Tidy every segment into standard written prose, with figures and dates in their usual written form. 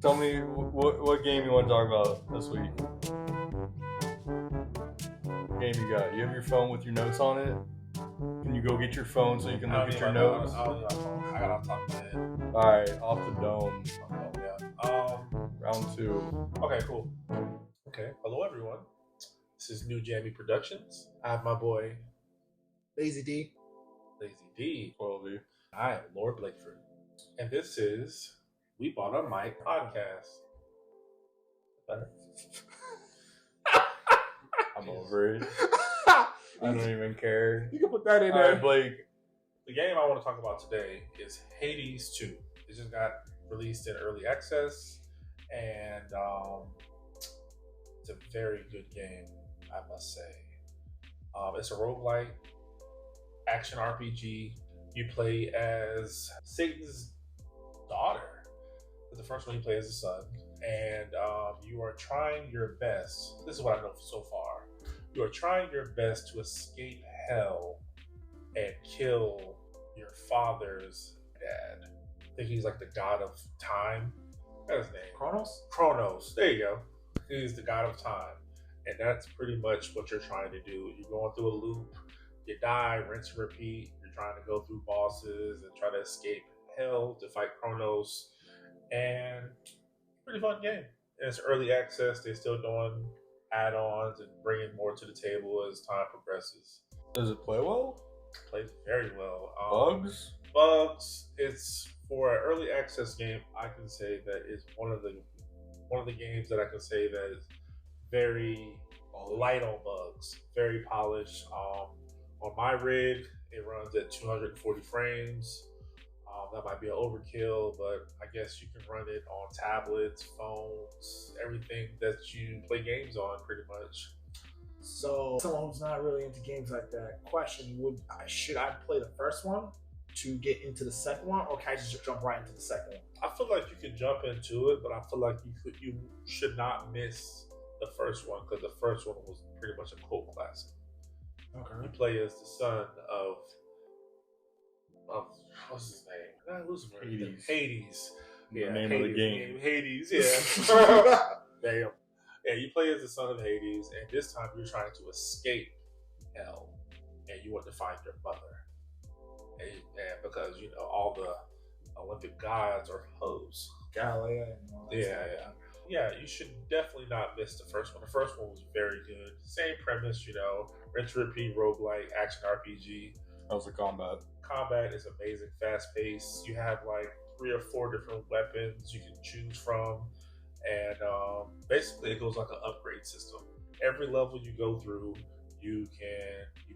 Tell me what game you want to talk about this week. What game you got? You have your phone with your notes on it? Can you go get your phone so you can look at your notes? I don't need my phone. I got off the top of my head. Alright, off the dome. Yeah. Round 2. Okay, cool. Okay, hello everyone. This is New Jammy Productions. I have my boy Lazy D. Twelvyian. I am Lord Blakeford. And this is We Bought a Mic podcast. Better? I'm over it. I don't even care. You can put that in All there. right, Blake. The game I want to talk about today is Hades 2. It just got released in early access, and it's a very good game, I must say. It's a roguelike action RPG. You play as Satan's daughter. The first one you play as the son, and you are trying your best. This is what I know so far. You are trying your best to escape hell and kill your father's dad. I think he's like the god of time. That's his name. Kronos. There you go. He's the god of time. And that's pretty much what you're trying to do. You're going through a loop. You die, rinse and repeat. You're trying to go through bosses and try to escape hell to fight Kronos. And pretty fun game. And it's early access. They're still doing add-ons and bringing more to the table as time progresses. Does it play well? Plays very well. Bugs? It's for an early access game. I can say that it's one of the games that I can say that is very light on bugs, very polished. On my rig, it runs at 240 frames. That might be an overkill, but I guess you can run it on tablets, phones, everything that you play games on, pretty much. So, someone who's not really into games like that, question: should I play the first one to get into the second one, or can I just jump right into the second one? I feel like you can jump into it, but I feel like you should not miss the first one, because the first one was pretty much a cult classic. Okay. You play as the son of what's his name? Hades. The Yeah, name Hades, of the game. Hades, yeah. Damn. Yeah, you play as the son of Hades, and this time you're trying to escape hell, and you want to find your mother. And because, all the Olympic gods are hoes. Galileo and all that stuff. Yeah, you should definitely not miss the first one. The first one was very good. Same premise, rinse and repeat, roguelike, action RPG. How's the combat? Combat is amazing, fast paced. You have like 3 or 4 different weapons you can choose from, and basically it goes like an upgrade system. Every level you go through, you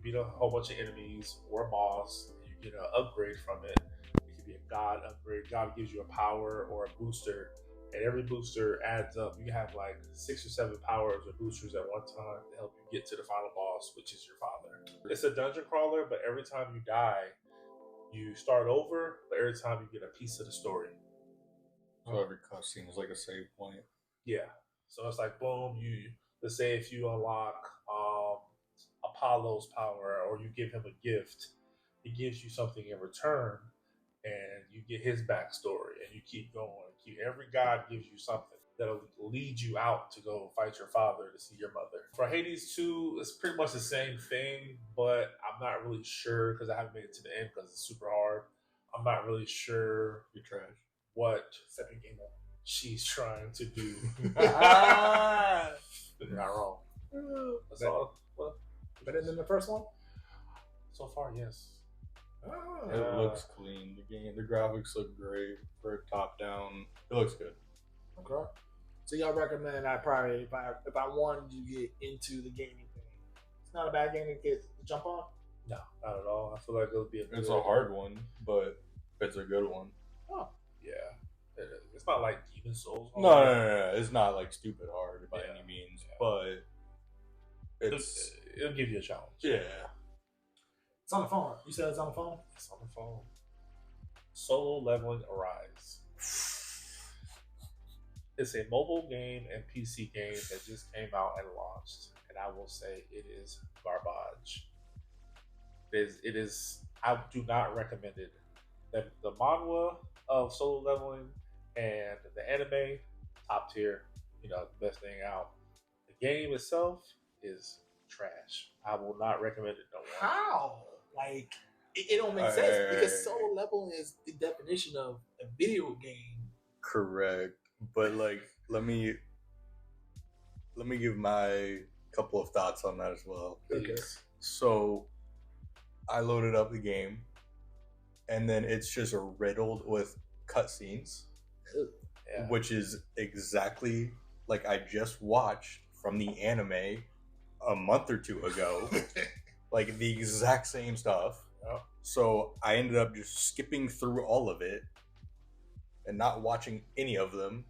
beat a whole bunch of enemies or a boss, and you get an upgrade from it. It could be a god upgrade. God gives you a power or a booster, and every booster adds up. You have like 6 or 7 powers or boosters at one time to help you get to the final boss, which is your father. It's a dungeon crawler, but every time you die, you start over, but every time you get a piece of the story. So every cutscene is like a save point. Yeah. So it's like, boom, let's say if you unlock Apollo's power, or you give him a gift, he gives you something in return, and you get his backstory, and you keep going. Every god gives you something that'll lead you out to go fight your father to see your mother. For Hades 2, it's pretty much the same thing, but I'm not really sure, because I haven't made it to the end because it's super hard. I'm not really sure You trash. what second game she's trying to do. You're not wrong. That's all. Well, Better than the first one? so far, yes. It looks clean. The graphics look great for a top down. It looks good. Okay. So y'all recommend I probably, if I wanted to get into the gaming thing, it's not a bad game to jump on? No, not at all. I feel like it'll be It's a hard one, but it's a good one. Oh. Yeah. It is. It's not like Demon Souls. No. It's not like stupid hard by any means, but it'll give you a challenge. Yeah. It's on the phone. You said it's on the phone? It's on the phone. Solo Leveling Arise. It's a mobile game and PC game that just came out and launched, and I will say it is garbage. It is. I do not recommend it. The manhwa of Solo Leveling and the anime top tier, best thing out. The game itself is trash. I will not recommend it no more. How? Like, it don't make sense because solo leveling is the definition of a video game. Correct, but like, let me give my couple of thoughts on that as well. Okay. So, I loaded up the game, and then it's just riddled with cutscenes, which is exactly like I just watched from the anime a month or two ago. Like the exact same stuff. Yep. So I ended up just skipping through all of it and not watching any of them.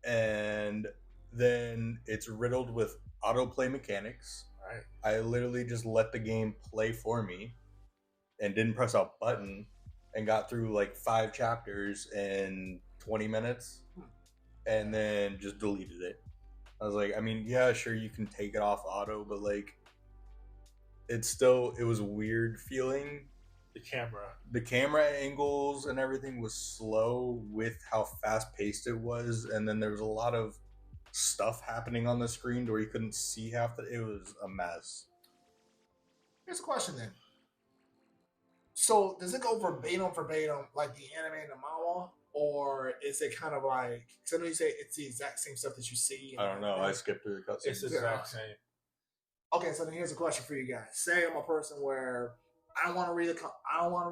And then it's riddled with autoplay mechanics. Right. I literally just let the game play for me and didn't press a button and got through like 5 chapters in 20 minutes and then just deleted it. I was like, I mean, yeah, sure, you can take it off auto, but like, it was a weird feeling. The camera angles and everything was slow with how fast paced it was, and then there was a lot of stuff happening on the screen where you couldn't see half the. It was a mess. Here's a question then. So does it go verbatim like the anime and the manga, or is it kind of like? Because I know you say it's the exact same stuff that you see. I don't know. I skipped through the cutscenes. It's the exact same. Okay, so then here's a question for you guys. Say I'm a person where I don't want to read the manga, I don't want to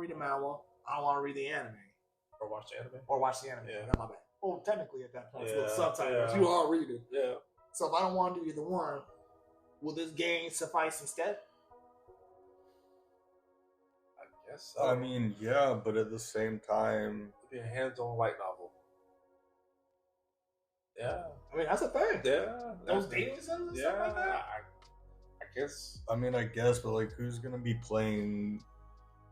read the anime, Or watch the anime. Yeah, that's my bad. Oh, technically at that point, it's with subtitles. Yeah. You are reading. Yeah. So if I don't want to do either one, will this game suffice instead? I guess so. I mean, yeah, but at the same time, it'd be a hands-on light novel. Yeah. I mean, that's a thing. Yeah. Those dating sims and stuff like that. I guess. I mean, I guess, but like, who's gonna be playing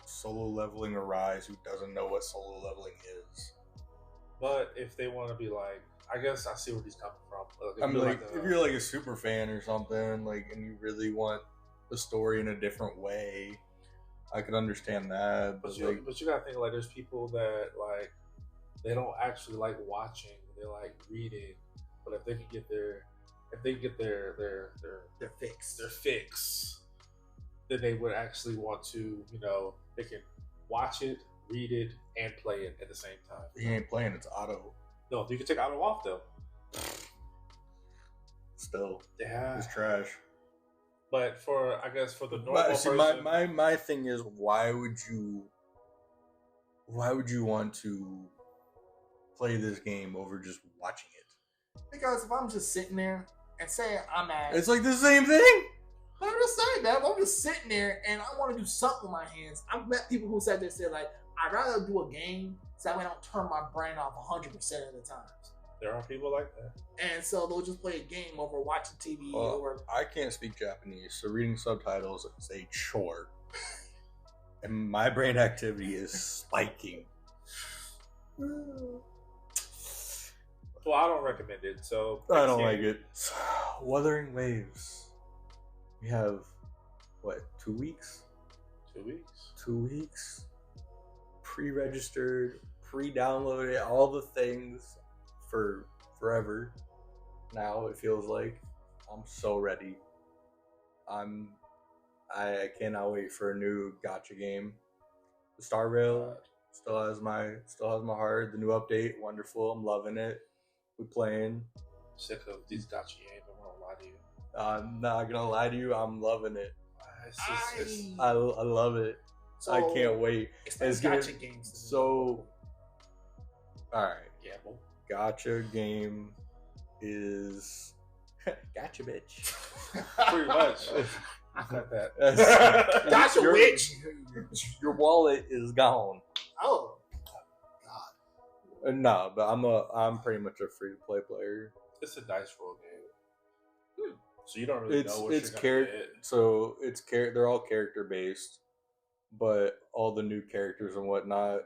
solo leveling or Rise who doesn't know what solo leveling is? But if they want to be like, I guess I see where he's coming from. I mean, like, if you're like a super fan or something, like, and you really want the story in a different way, I could understand that. But you gotta think, like, there's people that like they don't actually like watching; they like reading. But if they can get their fix, then they would actually want to, they can watch it, read it, and play it at the same time. He ain't playing; it's auto. No, you can take auto off though. Still, yeah, it's trash. But for the normal person, my thing is, why would you want to play this game over just watching it? Because if I'm just sitting there and say it's like the same thing. I'm just saying that. I'm just sitting there and I want to do something with my hands. I've met people who said like, I'd rather do a game so that way I don't turn my brain off 100% of the time. There are people like that. And so they'll just play a game over watching TV. I can't speak Japanese, so reading subtitles is a chore. And my brain activity is spiking. Well, I don't recommend it, so... I don't like it. Wuthering Waves. We have, 2 weeks? 2 weeks? 2 weeks. Pre-registered, pre-downloaded, all the things for forever. Now it feels like I'm so ready. I cannot wait for a new gacha game. The Star Rail still has my heart. The new update, wonderful. I'm loving it. We playing. Sick of these gacha games. I'm gonna lie to you. I'm not gonna lie to you. I'm loving it. I love it. So, I can't wait. It's gacha games. So, all right. Gamble. Gacha game is gotcha, bitch. Pretty much. I got that. Gotcha, bitch. Your wallet is gone. Oh, God. No, but I'm pretty much a free to play player. It's a dice roll game. So you don't really know what it's you're gonna get. So they're all character based, but all the new characters and whatnot,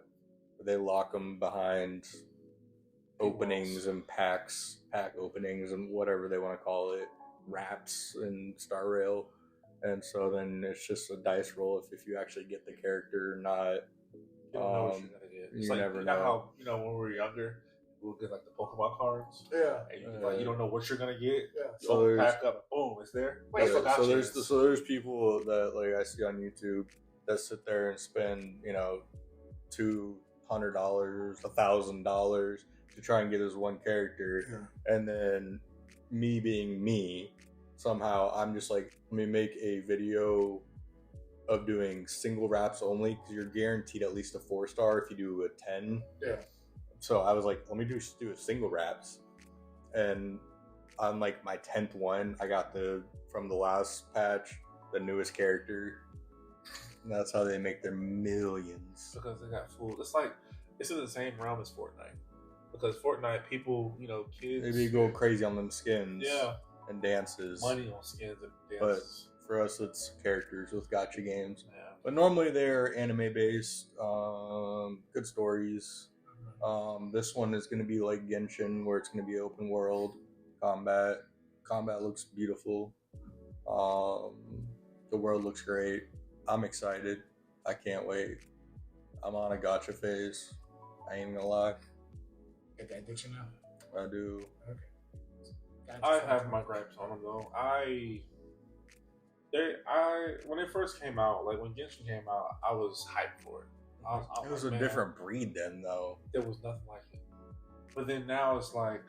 they lock them behind openings and pack openings and whatever they want to call it, wraps and Star Rail, and so then it's just a dice roll if you actually get the character or not. You don't know what you're gonna get. It's you like, never know know. how when we were younger, we'll get like the Pokemon cards. Yeah. And you don't know what you're gonna get. Yeah. You So open the pack up, and boom, it's there. Wait, so there's people that like I see on YouTube that sit there and spend $200, $1,000 to try and get this one character, and then me being me, somehow I'm just like, let me make a video of doing single wraps only because you're guaranteed at least a 4-star if you do a 10. Yeah. So I was like, let me do a single wraps, and on like my 10th one, I got from the last patch the newest character. And that's how they make their millions. Because they got fooled. It's like it's in the same realm as Fortnite. Because Fortnite, people, kids, Maybe go crazy on them skins, and dances, money on skins and dances. But for us, it's characters with gacha games. Yeah. But normally they're anime based, good stories. This one is going to be like Genshin, where it's going to be open world combat. Combat looks beautiful. The world looks great. I'm excited. I can't wait. I'm on a gacha phase. I ain't gonna lie. Get that addiction now. I do. Okay. I have my gripes on them though. When it first came out, like when Genshin came out, I was hyped for it. It was a different breed then, though. There was nothing like it. But then now it's like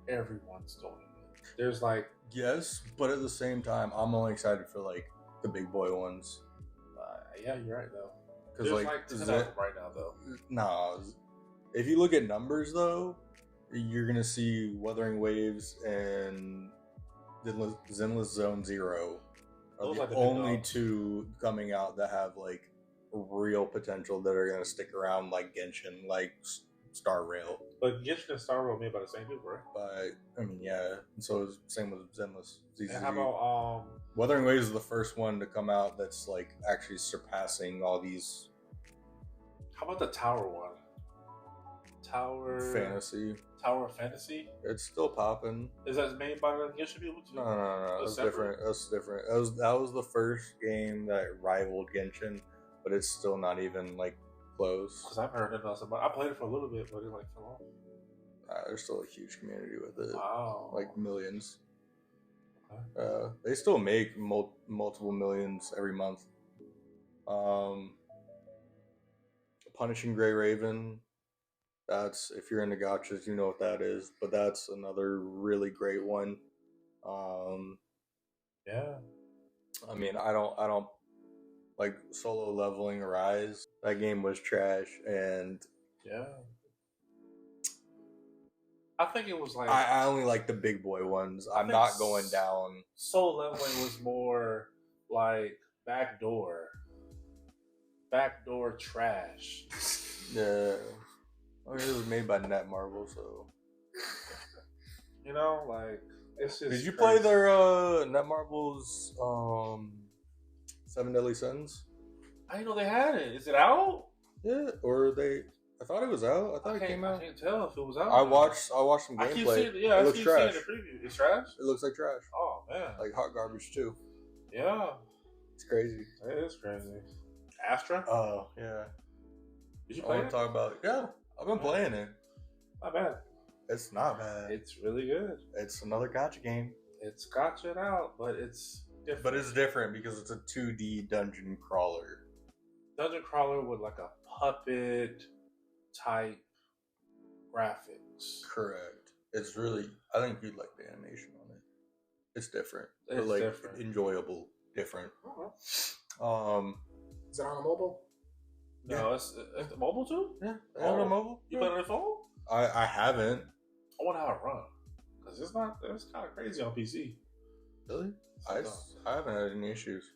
everyone's doing it. There's like yes, but at the same time, I'm only excited for like the big boy ones. Yeah, you're right though. Because like 10 of them right now though. Nah, if you look at numbers though, you're gonna see Wuthering Waves and Zenless Zone Zero are the only two coming out that have like real potential that are gonna stick around, like Genshin, like Star Rail. But Genshin and Star Rail made by the same people, right? But I mean, yeah. And so it's same with Zenless. And how about Wuthering Waves is the first one to come out that's like actually surpassing all these. How about the Tower one? Tower of Fantasy? It's still popping. Is that made by the Genshin people too? No. That's different. That's different. That was the first game that rivaled Genshin, but it's still not even like close. Because I've heard enough about. I played it for a little bit, but it like fell off. There's still a huge community with it. Wow. Like millions. Okay. They still make multiple millions every month. Punishing Grey Raven. That's, if you're into gachas, you know what that is. But that's another really great one. Yeah. I mean, I don't like Solo Leveling Rise. That game was trash, and yeah. I think it was like I only like the big boy ones. I'm not going down. Solo Leveling was more like backdoor trash. Yeah. I mean, it was made by Netmarble, so like it's just. Did you play their Netmarble's 7 Deadly Sins? I didn't know they had it. Is it out? Yeah, or they. I thought it was out. I thought it came out. I can't tell if it was out. I watched some gameplay. I keep seeing, it looks trash. The preview. It's trash. It looks like trash. Oh man, like hot garbage too. Yeah, it's crazy. It is crazy. Astra. Oh yeah. Did you play it? Talk about it. Yeah, I've been playing it. Not bad. It's not bad. It's really good. It's another gacha game. It's gotcha out, but it's different. But it's different because it's a 2D dungeon crawler. Dungeon crawler with like a puppet type graphics. Correct. It's really. I think you'd like the animation on it. It's different. It's but like different. Enjoyable. Different. Uh-huh. Is it on a mobile? No, it's mobile too. Yeah, on a mobile. You play it on your phone? I haven't. I wonder how it run because it's kind of crazy on PC. Really? I haven't had any issues.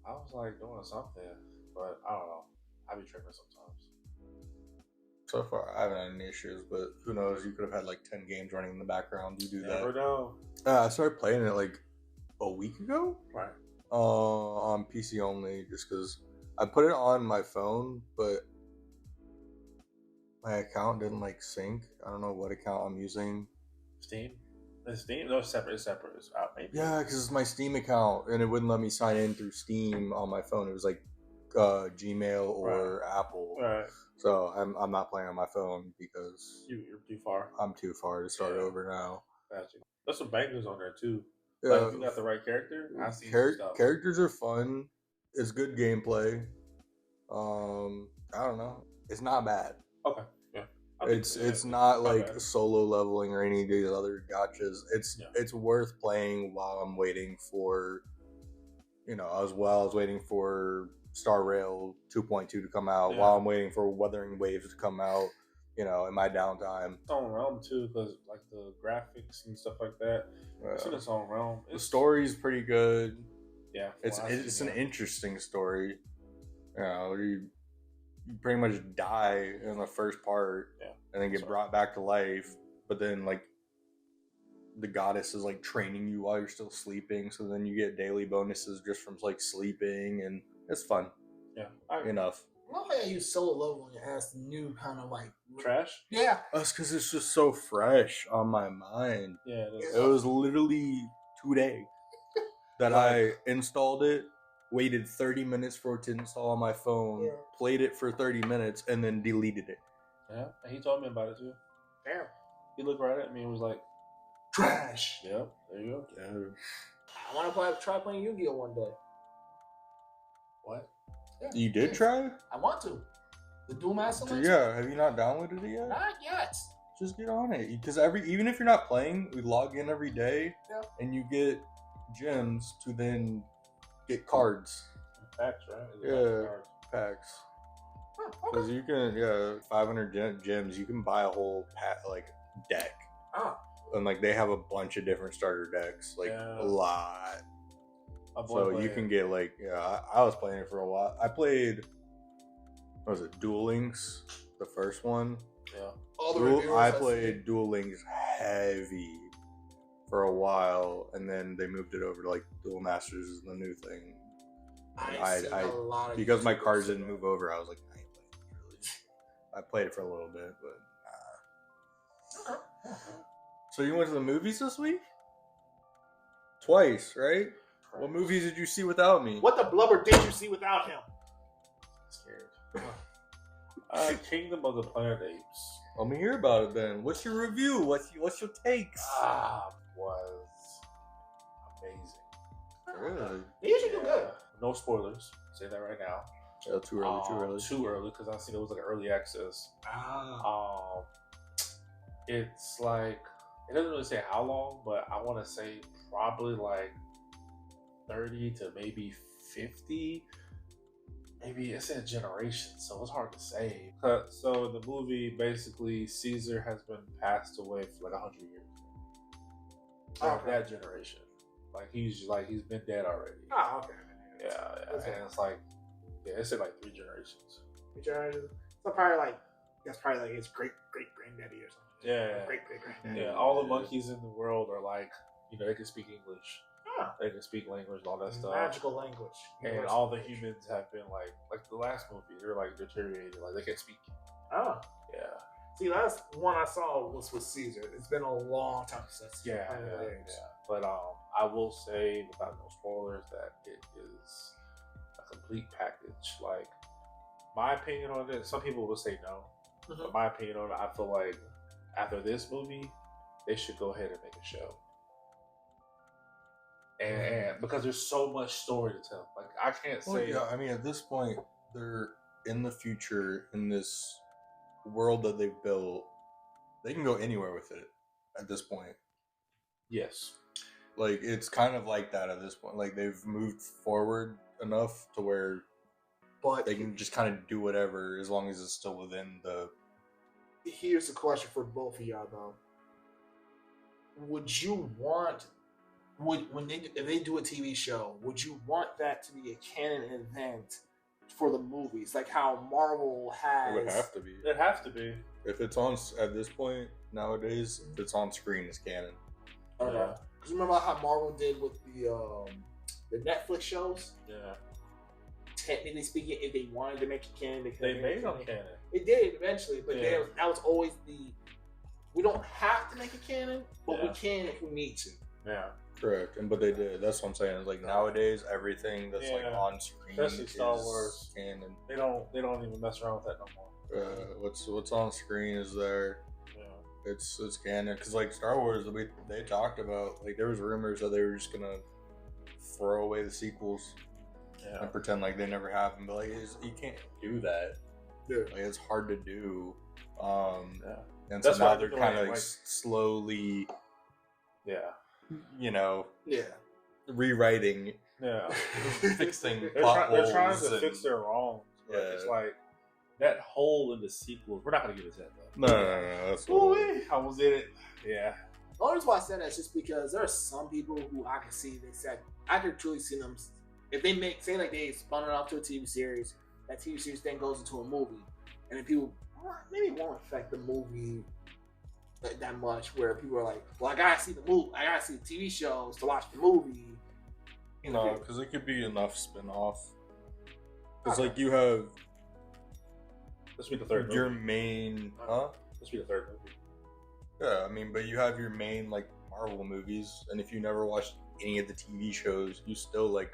I was like doing something, but I don't know. I be tripping sometimes. So far, I haven't had any issues, but who knows? You could have had like 10 games running in the background. You do that. Never know. I started playing it like a week ago. Right. On PC only, just because I put it on my phone, but my account didn't like sync. I don't know what account I'm using. Steam? Is Steam? No, it's separate. It's out, maybe. Yeah, because it's my Steam account, and it wouldn't let me sign in through Steam on my phone. It was like Gmail or Apple. Right. So I'm not playing on my phone because You're too far. I'm too far to start over now. Gotcha. There's some bangers on there too. Yeah, Like if you got the right character, I see some stuff. Characters are fun. It's good gameplay. I don't know. It's not bad. Okay. Yeah. It's not like solo leveling or any of these other gotchas. It's worth playing while I'm waiting for, I was waiting for Star Rail 2.2 to come out, while I'm waiting for Wuthering Waves to come out, in my downtime. Its own realm too, because like the graphics and stuff like that. It's in its own realm. The story's pretty good. Yeah. It's an interesting story. You pretty much die in the first part, and then get brought back to life. But then, like, the goddess is like training you while you're still sleeping, so then you get daily bonuses just from like sleeping, and it's fun. Yeah, enough. I love how you solo leveling as new kind of like trash. Yeah, that's because it's just so fresh on my mind. Yeah, it was literally 2 days that I installed it. Waited 30 minutes for it to install on my phone, played it for 30 minutes, and then deleted it. Yeah, and he told me about it too. Damn. He looked right at me and was like, trash. Yep, there you go. Yeah. I want to try playing Yu-Gi-Oh! One day. What? Yeah, you did try? I want to. The Duel Master? Yeah, have you not downloaded it yet? Not yet. Just get on it. Because even if you're not playing, we log in every day, and you get gems to then get cards. Packs, right? Packs. Because you can, 500 gems, you can buy a whole deck. And they have a bunch of different starter decks, a lot. So you can get I was playing it for a while. I played, what was it, Duel Links, the first one. Yeah. I played Duel Links heavy for a while, and then they moved it over to Duel Masters is the new thing. Because my cards didn't move over, I was like, I ain't playing this really. I played it for a little bit, but So you went to the movies this week? Twice, right? What movies did you see without me? What the blubber did you see without him? Scared. Kingdom of the Planet Apes. Let me hear about it then. What's your review? What's your takes? Was amazing. Really? They usually do good. No spoilers. Say that right now. Too early. Too early because I seen it was early access. It's it doesn't really say how long, but I want to say probably 30 to maybe 50. Maybe it's a generation, so it's hard to say. So in the movie, basically, Caesar has been passed away for 100 years. That generation, he's been dead already. Oh, okay. Yeah, and it's in 3 generations. 3 generations. So probably that's probably his great granddaddy or something. Yeah, great granddaddy. Yeah, all the monkeys in the world are they can speak English. They can speak language and all that stuff. Magical language. And all the humans have been like the last movie, they're deteriorated. They can't speak. Oh. Yeah. See, last one I saw was with Caesar. It's been a long time since. Yeah. But I will say, without no spoilers, that it is a complete package. My opinion on it, some people will say no. Mm-hmm. But my opinion on it, I feel after this movie, they should go ahead and make a show. And because there's so much story to tell. I can't say... I mean, at this point, they're in the future, in this world that they've built. They can go anywhere with it at this point. Yes. It's kind of like that at this point. They've moved forward enough to where they can just kind of do whatever as long as it's still within the... Here's a question for both of y'all, though. Would you want... if they do a TV show, would you want that to be a canon event for the movies, how Marvel has? It would have to be. It has to be. If it's on at this point nowadays, if it's on screen, it's canon. Okay. Because remember how Marvel did with the Netflix shows? Yeah. Technically speaking, if they wanted to make it canon, they made them canon. It did eventually, but that was always we don't have to make it canon, but we can if we need to. Yeah. Correct, but they did. That's what I'm saying. It's like nowadays, everything that's like on screen, especially Star is Wars, canon. They don't even mess around with that no more. What's on screen is there. Yeah. It's canon because like Star Wars, they talked about like there was rumors that they were just gonna throw away the sequels and pretend like they never happened. But like you can't do that. Yeah. Like it's hard to do. And that's so now why they're kind of like slowly. Yeah. You know. Yeah. Rewriting. Yeah. Fixing they're trying to fix their wrongs. But it's like that hole in the sequels. We're not gonna get into that though. No. That's I was in it. Yeah. The only reason why I said that is just because there are some people who I can see. They said I could truly see them if they they spun it off to a TV series. That TV series then goes into a movie, and then people maybe it won't affect the movie that much. Where people are like, "Well, I gotta see the movie. I gotta see the TV shows to watch the movie." No, because it could be enough spin-off. Because like you have. This will be the third your movie. Main, This will be the third movie. Yeah, I mean, but you have your main like Marvel movies, and if you never watched any of the TV shows, you still like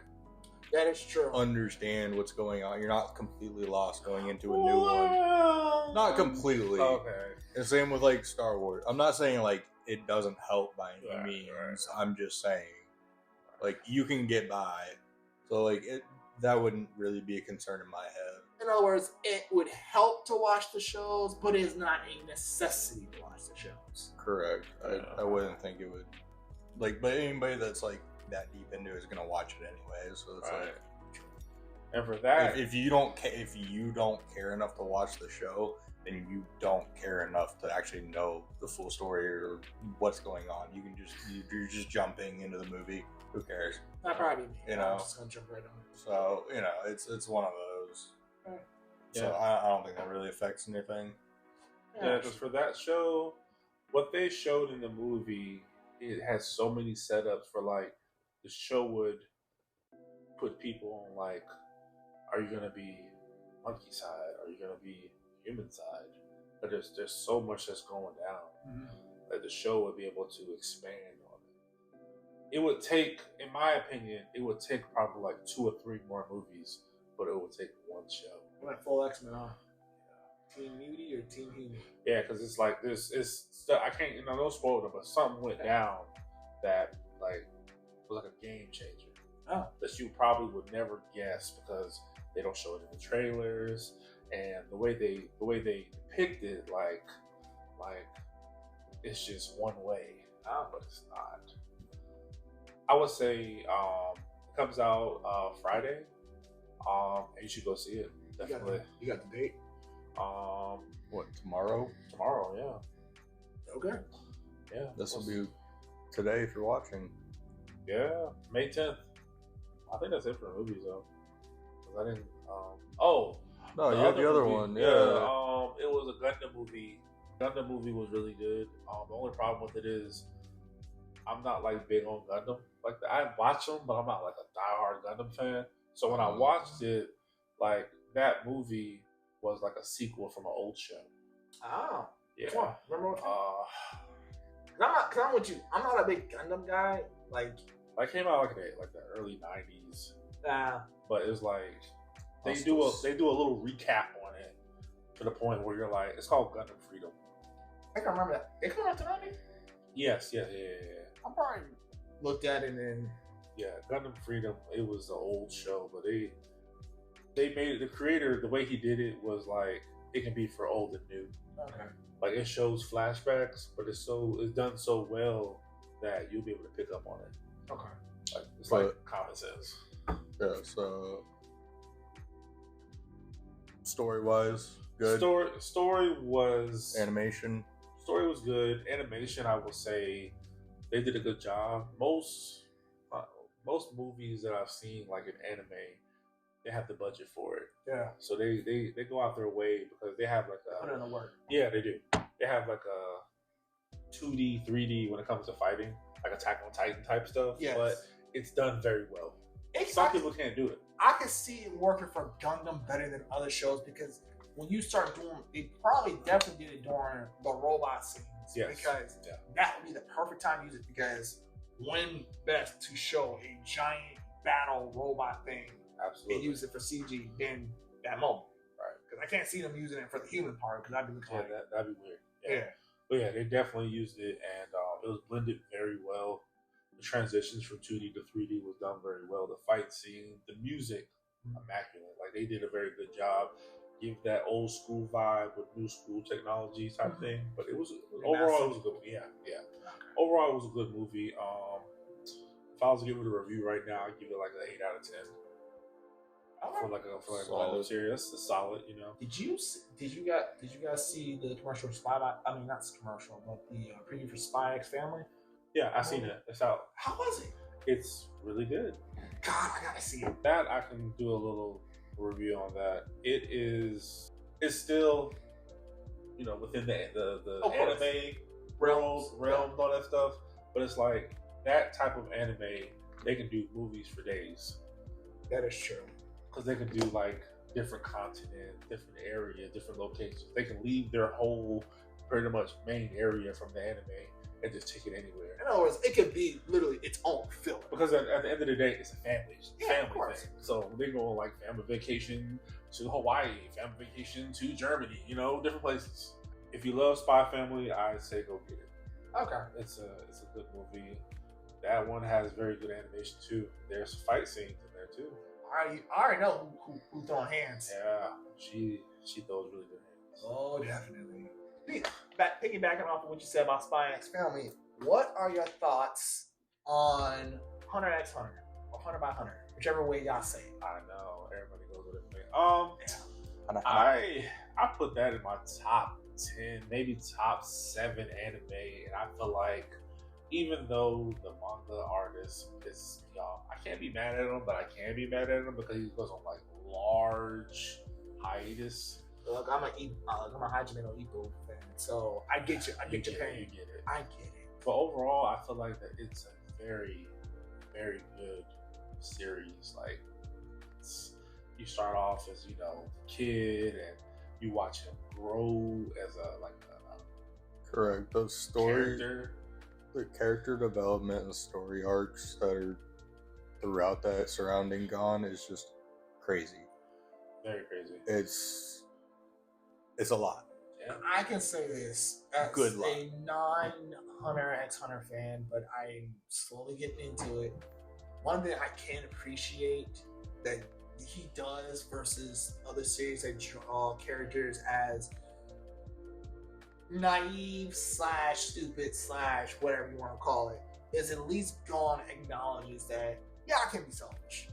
that is true. Understand what's going on. You're not completely lost going into a new one. Not completely. Okay. And same with like Star Wars. I'm not saying like it doesn't help by any means. Right. I'm just saying like you can get by. So like that wouldn't really be a concern in my head. In other words, it would help to watch the shows, but it's not a necessity to watch the shows. Correct. I wouldn't think it would. Like, but anybody that's like that deep into it is gonna watch it anyway. So it's like, and for that, if you don't care enough to watch the show, then you don't care enough to actually know the full story or what's going on. You're just jumping into the movie. Who cares? That probably me. You know, I'm just gonna jump right on it. So it's one of those. So I don't think that really affects anything. Yeah, because for that show, what they showed in the movie, it has so many setups for like the show would put people on like, are you gonna be monkey side? Are you gonna be human side? But there's so much that's going down that the show would be able to expand on it. It would take, in my opinion, probably like 2 or 3 more movies, but it would take one show. Like full X-Men, Team Mutie or Team Human? Yeah, because it's like this. I can't. Don't spoil it, but something went down that like was like a game changer. Oh. That you probably would never guess because they don't show it in the trailers, and the way they depict it, like it's just one way, but it's not. I would say it comes out Friday, and you should go see it. Definitely. You got the date? What, tomorrow? Tomorrow, yeah. Okay. Yeah. This will be today if you're watching. Yeah, May 10th. I think that's it for the movies though. 'Cause I didn't. No, you had the other movie, one. Yeah. It was a Gundam movie. Gundam movie was really good. The only problem with it is I'm not like big on Gundam. Like I watch them, but I'm not like a diehard Gundam fan. So when I watched it, like that movie was like a sequel from an old show. Oh. Yeah. Come on, remember what? Cause I'm with you. I'm not a big Gundam guy. Like came out like the early '90s. But it was like they do a little recap on it to the point where you're like, it's called Gundam Freedom. I can remember that. It came out tonight. Yes, yeah. I probably looked at it and then. Yeah, Gundam Freedom. It was the old show, but they made it. The creator, the way he did it was like it can be for old and new. Okay. Like it shows flashbacks, but it's done so well that you'll be able to pick up on it. Okay. Like it's like common sense. Yeah. So story wise, good. Story was animation. Story was good. Animation, I will say, they did a good job. Most movies that I've seen, like in anime, they have the budget for it. Yeah. So they go out their way because they have like a... Put in the work. Yeah, they do. They have like a 2D, 3D when it comes to fighting, like Attack on Titan type stuff. Yes. But it's done very well. Some people can't do it. I can see it working for Gundam better than other shows because when you start doing, they probably definitely did it during the robot scenes. Yes. Because that would be the perfect time to use it because when best to show a giant battle robot thing Absolutely. and use it for CG than that moment. Right. Because I can't see them using it for the human part because that'd be like, that'd be weird. yeah. But yeah, they definitely used it, and it was blended very well. The transitions from 2D to 3D was done very well. The fight scene, the music, immaculate. Like they did a very good job. Give that old school vibe with new school technology type thing. But overall, it was a good movie. Yeah. Okay. Overall, it was a good movie. If I was to give it a review right now, I'd give it like an 8 out of 10. For like a whole series, it's solid, you know. Did you guys see the commercial for Spy? I mean, not the commercial, but the preview for Spy X Family? Yeah, I seen it. It's out. How was it? It's really good. God, I gotta see it. That I can do a little review on that. It's still, you know, within the anime realm and all that stuff. But it's like that type of anime, they can do movies for days. That is true. Because they can do like different continent, different area, different locations. They can leave their whole pretty much main area from the anime and just take it anywhere. In other words, it could be literally its own film. Because at the end of the day, it's a family of thing. So they go on like family vacation to Hawaii, family vacation to Germany, you know, different places. If you love Spy Family, I'd say go get it. Okay. It's a good movie. That one has very good animation too. There's fight scenes in there too. I already know who throwing hands. Yeah, she throws really good hands. Oh, definitely. Piggybacking off of what you said about Spy X Family, what are your thoughts on Hunter x Hunter or Hunter by Hunter, whichever way y'all say it? I know everybody goes with it. I put that in my top 10, maybe top 7 anime, and I feel like even though the manga artist is I can't be mad at him, but I can be mad at him because he goes on like large hiatus. Look, I'm a Hajime no Ippo fan, so I get you. I get your pain. You get it. I get it. But overall, I feel like that it's a very, very good series. Like you start off as a kid, and you watch him grow as a correct. The story, character. The character development and story arcs that are throughout that surrounding Gon is just crazy. Very crazy. It's a lot. Yeah. I can say this as a non-Hunter x Hunter fan, but I'm slowly getting into it. One thing I can appreciate that he does versus other series that draw characters as naive / stupid / whatever you want to call it, is at least Gon acknowledges that, yeah, I can be selfish.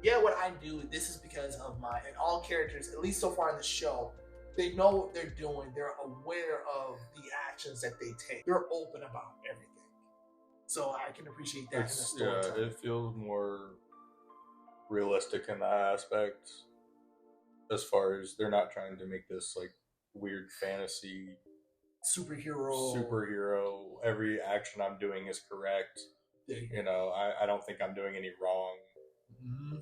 Yeah, what I do, this is because of and all characters, at least so far in the show, they know what they're doing. They're aware of the actions that they take. They're open about everything. So I can appreciate that in the story. Yeah, it feels more realistic in that aspect. As far as they're not trying to make this like weird fantasy superhero. Every action I'm doing is correct. I don't think I'm doing any wrong. Mm-hmm.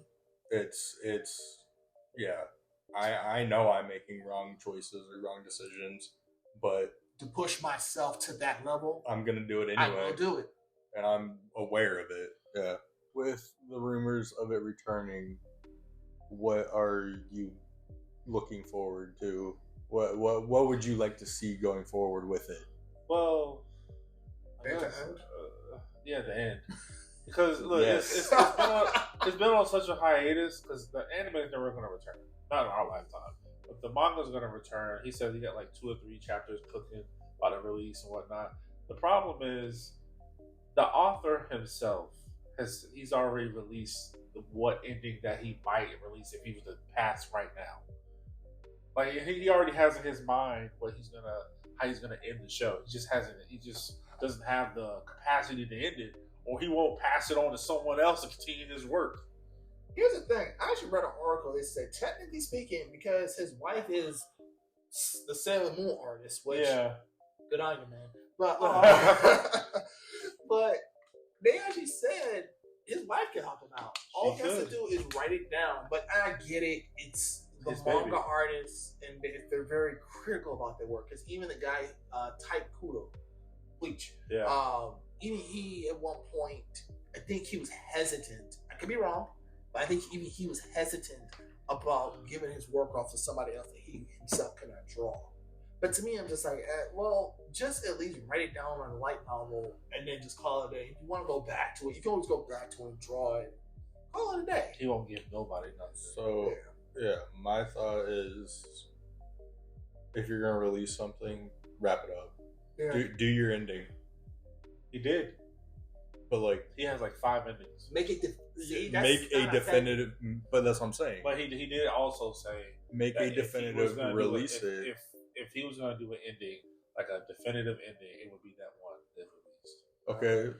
I know I'm making wrong choices or wrong decisions, but to push myself to that level, I'm gonna do it anyway. I will do it, and I'm aware of it. Yeah. With the rumors of it returning, what are you looking forward to? What would you like to see going forward with it? Well, the end. Because look, yes. it's been on such a hiatus because the anime is never going to return. Not in our lifetime. But the manga is going to return. He said he got like 2 or 3 chapters cooking by the release and whatnot. The problem is the author himself he's already released what ending that he might release if he was to pass right now. Like he already has in his mind how he's gonna end the show. He just doesn't have the capacity to end it, or he won't pass it on to someone else to continue his work. Here's the thing. I actually read an article that said, technically speaking, because his wife is the Sailor Moon artist, which good on you, man. But but they actually said his wife can help him out. All he has to do is write it down. But I get it. It's the manga artists, and they're very critical about their work. Because even the guy, Type Kudo, Bleach, even he at one point, I think he was hesitant. I could be wrong, but I think even he was hesitant about giving his work off to somebody else that he himself cannot draw. But to me, I'm just like, well, just at least write it down on a light novel and then just call it a day. If you want to go back to it, you can always go back to it and draw it. Call it a day. He won't give nobody nothing. So, yeah, my thought is if you're going to release something, wrap it up. Yeah. Do your ending. He did. But, like, he has like 5 endings. Make it make a definitive. But that's what I'm saying. But he did also say make a definitive release. If he was going to do an ending, like a definitive ending, it would be that one that released. Okay.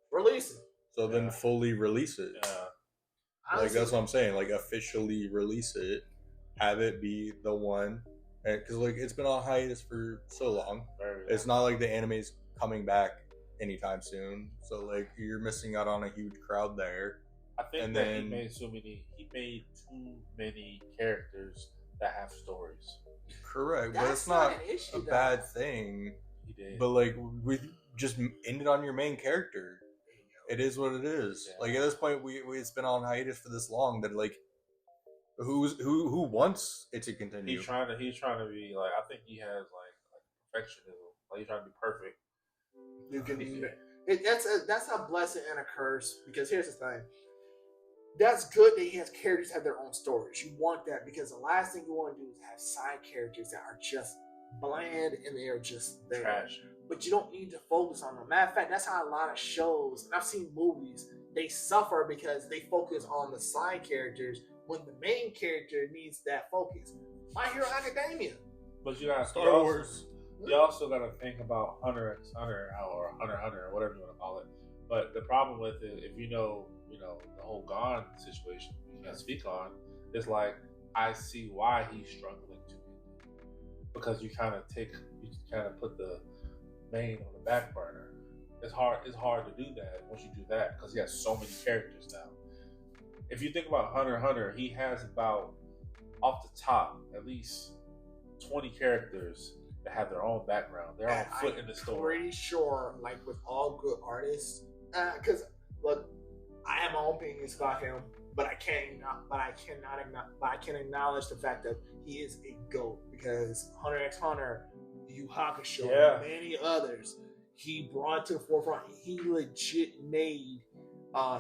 Release it. So then fully release it. Yeah. Like that's what I'm saying. Like officially release it. Have it be the one. Because like it's been on hiatus for so long. It's not like the anime's coming back anytime soon. So like you're missing out on a huge crowd there. I think he made too many characters that have stories. Correct, but it's not an issue, a bad thing. He did. But like we just ended on your main character. It is what it is. Yeah. Like at this point, it's been on hiatus for this long that like, who wants it to continue? He's trying to be like. I think he has like perfectionism. Like he's trying to be perfect. You can. That's a blessing and a curse because here's the thing. That's good that he has characters have their own stories. You want that because the last thing you want to do is have side characters that are just bland and they are just there. Trash. But you don't need to focus on them. Matter of fact, that's how a lot of shows, and I've seen movies, they suffer because they focus on the side characters when the main character needs that focus. My Hero Academia. But you got Star Wars. You also got to think about HunterxHunter or HunterxHunter or whatever you want to call it. But the problem with it, if you know the whole Gon situation we can't speak on, is like I see why he's struggling to get because you kind of put the main on the back burner. It's hard to do that once you do that because he has so many characters now. If you think about HunterxHunter, he has about off the top at least 20 characters that have their own background, their own foot in the story. I'm pretty sure, like with all good artists, because look, I have my own opinions about him, but I can acknowledge the fact that he is a GOAT because HunterxHunter, Yu Hakusho, many others, he brought to the forefront. He legit made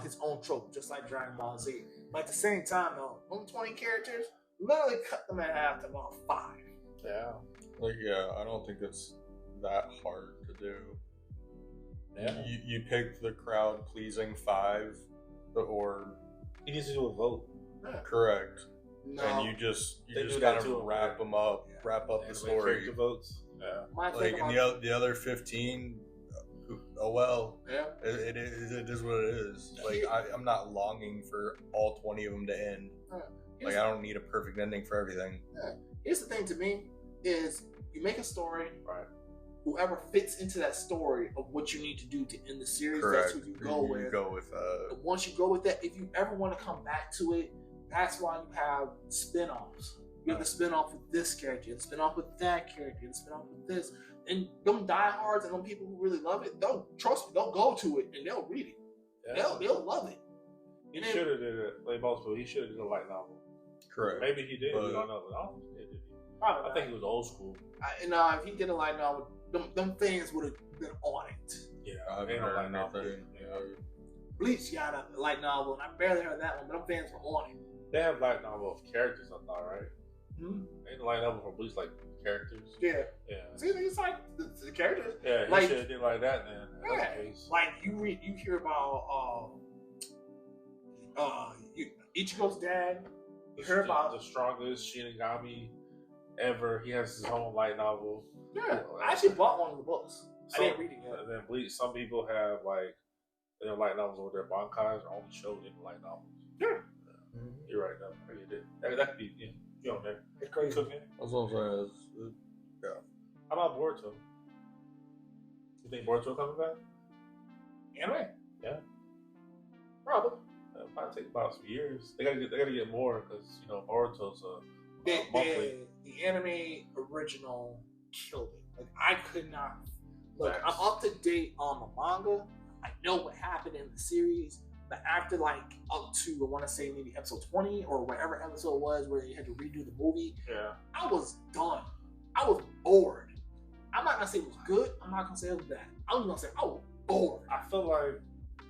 his own trope, just like Dragon Ball Z. But at the same time, though, those 20 characters literally cut them in half to about 5. Yeah. Like, I don't think it's that hard to do. Yeah. You pick the crowd pleasing 5, or he needs to do a vote. Correct. No. And you just kind of wrap them up, wrap up the story. Character votes. Yeah. Like and the other 15. Oh well. Yeah. It is what it is. Like I'm not longing for all 20 of them to end. Like I don't need a perfect ending for everything. Here's the thing to me is you make a story. Right. Whoever fits into that story of what you need to do to end the series, correct. That's who you go with. You go with. Once you go with that, if you ever want to come back to it, that's why you have spin-offs. You have the spin-off with this character, the spin-off with that character, the spin-off with this. And them diehards and them people who really love it, they'll go to it and they'll read it. Yeah. They'll love it. He should have did it. Like most people, he should have did a light novel. Correct. Maybe he did. We don't know. But I think he was old school. If he did a light novel, them fans would have been on it. Yeah, they don't like nothing. Bleach got a light novel, and I barely heard that one, but them fans were on it. They have light novel of characters, I thought, right? Mm-hmm. Ain't the light novel for Bleach like characters? Yeah. See, it's like the characters. Yeah, he should have did like that then. Yeah. Like you hear about Ichigo's dad. You hear about the strongest Shinigami ever. He has his own light novel. Yeah, I actually bought one of the books. I didn't read it yet. And then Bleach, some people have like their light novels over their bankais are only showed in light novels. Yeah. You're right. No, I get it. That could be you on there. It's crazy. That's what I'm saying. How about Boruto? You think Boruto coming back? Anime? Yeah. Probably. It'll probably take about some years. They gotta get more because Boruto's a monthly. The anime original killed it. Like I could not Look, I'm up to date on the manga. I know what happened in the series. But after like up to, I want to say maybe episode 20 or whatever episode it was where they had to redo the movie, I was done. I was bored. I'm not gonna say it was good. I'm not gonna say it was bad. I was gonna say I was bored. I feel like,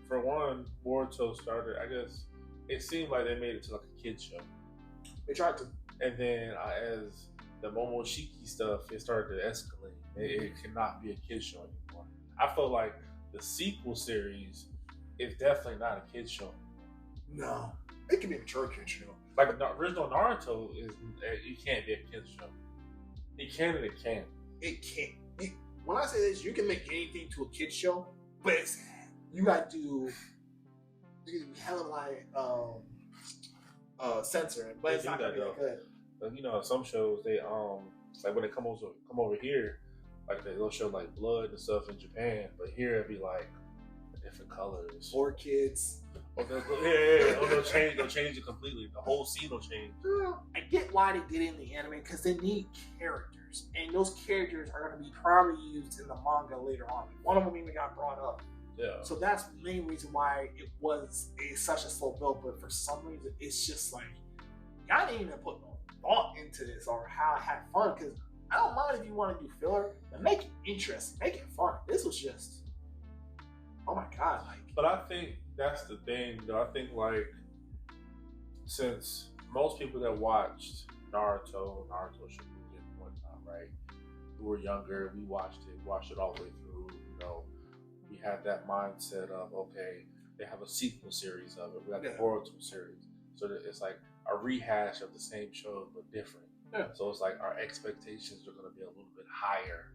for one, Boruto started. I guess it seemed like they made it to like a kid show. They tried to, and then as the Momoshiki stuff, it started to escalate. It cannot be a kid show anymore. I feel like the sequel series is definitely not a kid show. No, it can be a mature kid show. Like the original Naruto is, it can't be a kid show. It can and it can't. It can't. When I say this, you can make anything to a kid show, but you got to do hella like censoring, but it's not gonna be good. Like, you know, some shows they like when they come over here, like they'll show like blood and stuff in Japan, but here it'd be like different colors or kids. Oh, they'll change it completely. The whole scene will change. I get why they did it in the anime because they need characters, and those characters are going to be probably used in the manga later on. One of them even got brought up. Yeah. So that's the main reason why it was such a slow build. But for some reason, it's just like y'all didn't even put no thought into this or how I had fun. Because I don't mind if you want to do filler, but make it interesting, make it fun. This was just, oh my god! Like, but I think that's the thing, though. I think like since most people that watched Naruto Shippuden and whatnot, right? We were younger, we watched it all the way through. You know, we had that mindset of okay, they have a sequel series of it. We got the Boruto series, so that it's like a rehash of the same show but different. Yeah. So it's like our expectations are going to be a little bit higher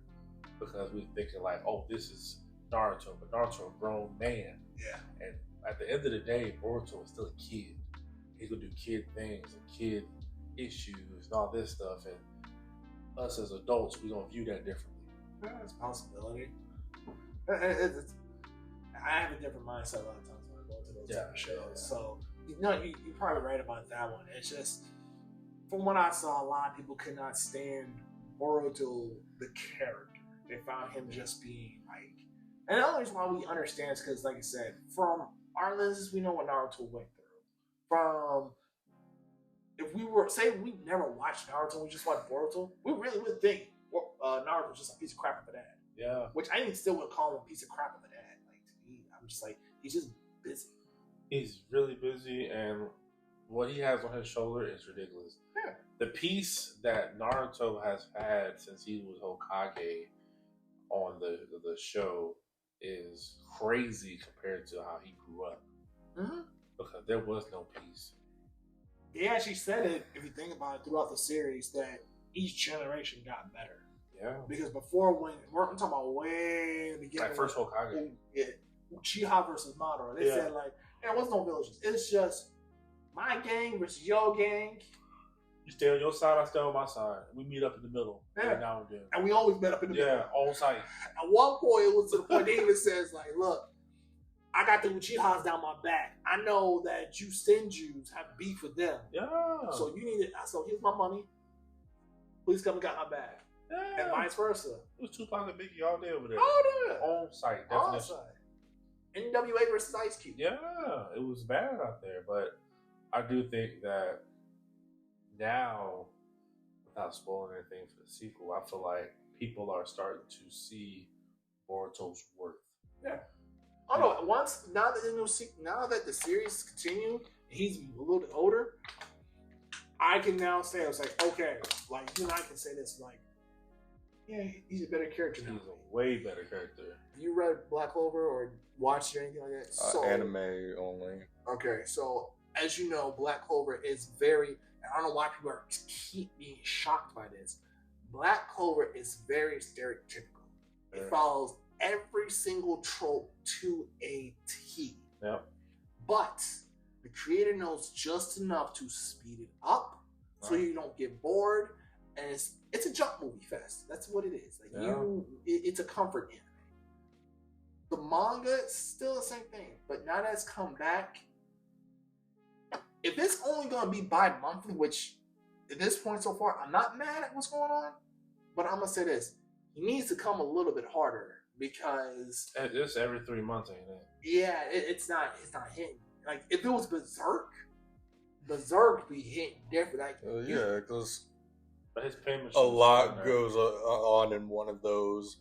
because we're thinking like, oh, this is Naruto, but Naruto a grown man. Yeah. And at the end of the day, Boruto is still a kid. He's gonna do kid things and kid issues and all this stuff. And us as adults, we're gonna view that differently. Yeah, it's a possibility. I have a different mindset a lot of times when I go to those type of shows. Yeah. So you're probably right about that one. It's just from what I saw, a lot of people could not stand Boruto the character. They found him just being like. And the only reason why we understand is because, like I said, from our lenses, we know what Naruto went through. From, if we were, say we never watched Naruto, we just watched Boruto, we really would think Naruto was just a piece of crap of a dad. Yeah. Which I even still would call him a piece of crap of a dad. Like, to me, I'm just like, he's just busy. He's really busy, and what he has on his shoulder is ridiculous. Yeah. The piece that Naruto has had since he was Hokage on the show is crazy compared to how he grew up. Mm-hmm. Because there was no peace. They actually said it, if you think about it, throughout the series, that each generation got better. Yeah. Because before, when we're talking about way in the beginning, like first Hokage, Uchiha versus Madara, they said like, there was no villages. It's just my gang versus your gang. You stay on your side, I stay on my side. We meet up in the middle every now and then. And we always met up in the middle. Yeah, on site. At one point, it was to the point they even says, like, look, I got the Uchihas down my back. I know that you Senjus have beef with them. Yeah. So you need it. So here's my money. Please come and got my bag. Yeah. And vice versa. It was Tupac and Biggie all day over there. All day. On site, definition. On site. NWA versus Ice Cube. Yeah, it was bad out there. But I do think that now, without spoiling anything for the sequel, I feel like people are starting to see Boruto's worth. Yeah. Oh no! Now that the series continue, he's a little bit older. I can now say, I was like, okay, like you and I can say this, like, yeah, he's a better character now. He's a way better character. You read Black Clover or watched or anything like that? Anime only. Okay, so as you know, Black Clover is very. I don't know why people keep being shocked by this. Black Clover is very stereotypical. It follows every single trope to a T. Yeah. But the creator knows just enough to speed it up so you don't get bored. And it's a jump movie fest. That's what it is. Like it's a comfort anime. The manga is still the same thing, but now that it's come back. If it's only going to be bi-monthly, which at this point so far, I'm not mad at what's going on, but I'm going to say this. He needs to come a little bit harder because it's every 3 months, ain't it? yeah, it's not hitting. Like if it was Berserk be hitting different. Like yeah, because his payments a lot goes on in one of those.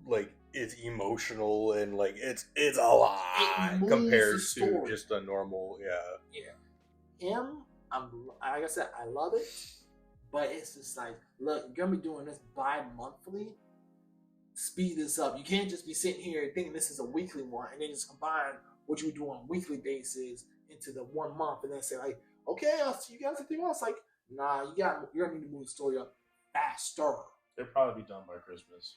Like it's emotional and like it's a lot compared to just a normal. Him, like I said, I love it, but it's just like, look, you're gonna be doing this bi-monthly. Speed this up. You can't just be sitting here thinking this is a weekly one and then just combine what you do on a weekly basis into the 1 month and then say like, okay, I'll see you guys in 3 months. Like, nah, you're gonna need to move the story up faster. They'll probably be done by Christmas.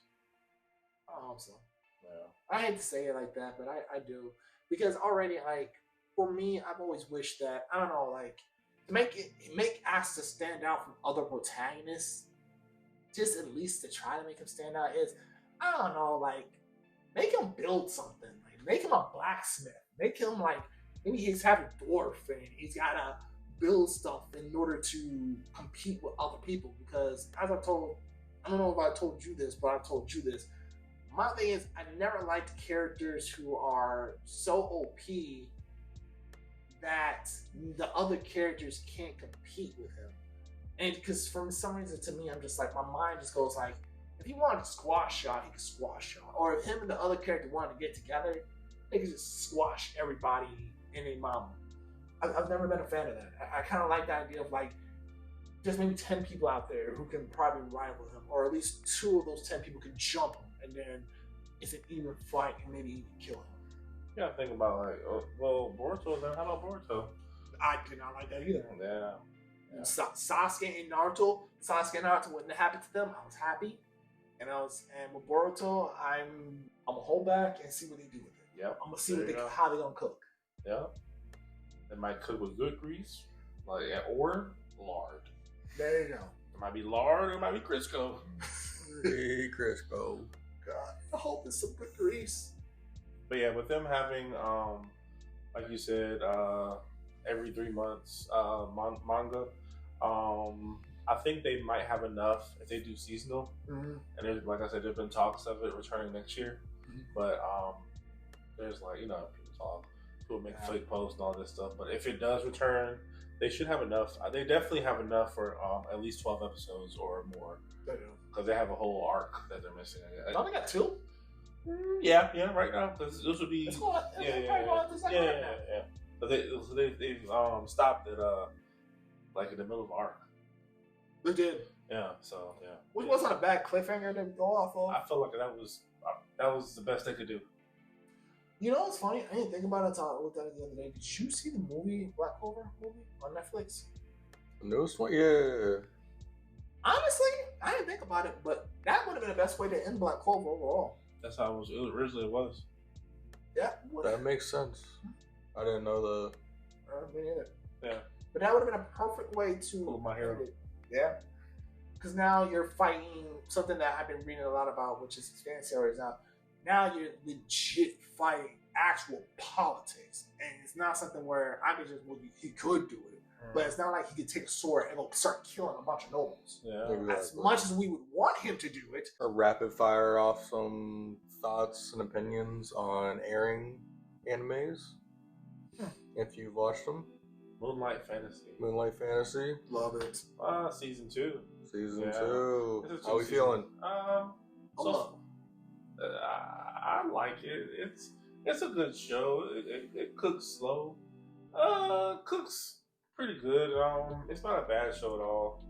I hope so. Yeah. I hate to say it like that, but I do. Because already, like, for me, I've always wished that, I don't know, like, to make Asta stand out from other protagonists, just at least to try to make him stand out is, I don't know, like, make him build something. Like, make him a blacksmith. Make him, like, maybe he's having dwarf and he's got to build stuff in order to compete with other people. Because, as I don't know if I told you this, but I told you this. My thing is, I never liked characters who are so OP that the other characters can't compete with him. And because for some reason, to me, I'm just like, my mind just goes like, if he wanted to squash shot, he could squash shot. Or if him and the other character wanted to get together, they could just squash everybody in a moment. I've never been a fan of that. I kind of like the idea of like, there's maybe 10 people out there who can probably rival him, or at least 2 of those 10 people can jump him, and then it's an even fight and maybe even kill him. Yeah, think about like, Boruto. How about Boruto? I did not like that either. Yeah. Sasuke and Naruto. When it happened to them, I was happy, and with Boruto, I'm gonna hold back and see what they do with it. Yep. I'm gonna see how they gonna cook. Yeah. They might cook with good grease, or lard. There you go. It might be lard, or it might be Crisco. Hey, Crisco. God, I hope it's some good grease. But yeah, with them having, like you said, every 3 months manga, I think they might have enough if they do seasonal. Mm-hmm. And there's, like I said, there's been talks of it returning next year. Mm-hmm. But there's like, people make fake posts and all this stuff. But if it does return, they should have enough. They definitely have enough for at least 12 episodes or more. Because they have a whole arc that they're missing. They only got 2? Yeah, right now. Because this would be. Yeah. But they've stopped it like in the middle of the arc. They did. Yeah. So yeah. Which wasn't a bad cliffhanger to go off of. I felt like that was the best they could do. You know what's funny? I didn't think about it until I looked at it the other day. Did you see the movie Black Clover movie on Netflix? The newest one, yeah. Honestly, I didn't think about it, but that would have been the best way to end Black Clover overall. That's how it originally was. Yeah, that makes sense. I didn't know the. Me neither. Yeah, but that would have been a perfect way to pull my hair. Yeah, because now you're fighting something that I've been reading a lot about, which is fan series. Now you're legit fighting actual politics, and it's not something where I could just he could do it, but it's not like he could take a sword and go start killing a bunch of nobles. Yeah, exactly. As much as we would want him to do it. Or rapid fire off some thoughts and opinions on airing animes. If you've watched them. Moonlight Fantasy. Love it. Season 2. Season 2. How are we feeling? I like it. It's a good show. It cooks slow. Cooks pretty good. It's not a bad show at all.